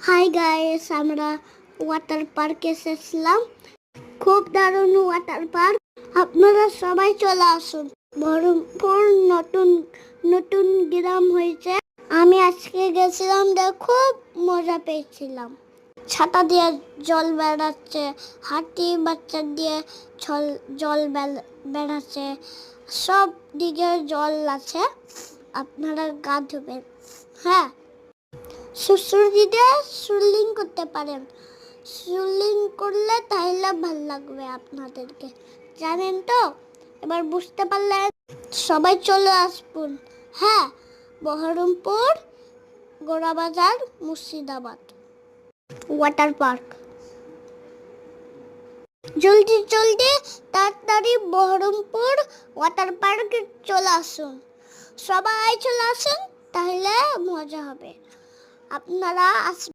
Hi guys, আমরা water পার্কে এসেছিলাম। খুব দারুণ ওয়াটার পার্ক। আপনারা সবাই চলে আসুন। বহরমপুর নতুন নতুন গ্রাম হয়েছে। আমি আজকে গেছিলাম, খুব মজা পেয়েছিলাম। ছাতা দিয়ে জল বেড়াচ্ছে, হাতি বাচ্চা দিয়ে জল বেড়াচ্ছে, সব দিকে জল আছে। আপনারা গা ধুবেন। হ্যাঁ, সুসুরিতে সুইমিং করতে পারেন। সুইমিং করলে তাহলে ভালো লাগবে আপনাদেরকে, জানেন তো? এবার বুঝতে পারলেন? সবাই চলে আসুন। হ্যাঁ, বহরমপুর, গোড়াবাজার, মুর্শিদাবাদ ওয়াটার পার্ক। জলদি জলদি তাড়াতাড়ি বহরমপুর ওয়াটার পার্কে চলে আসুন। সবাই চলে আসুন, তাহলে মজা হবে। আপনারা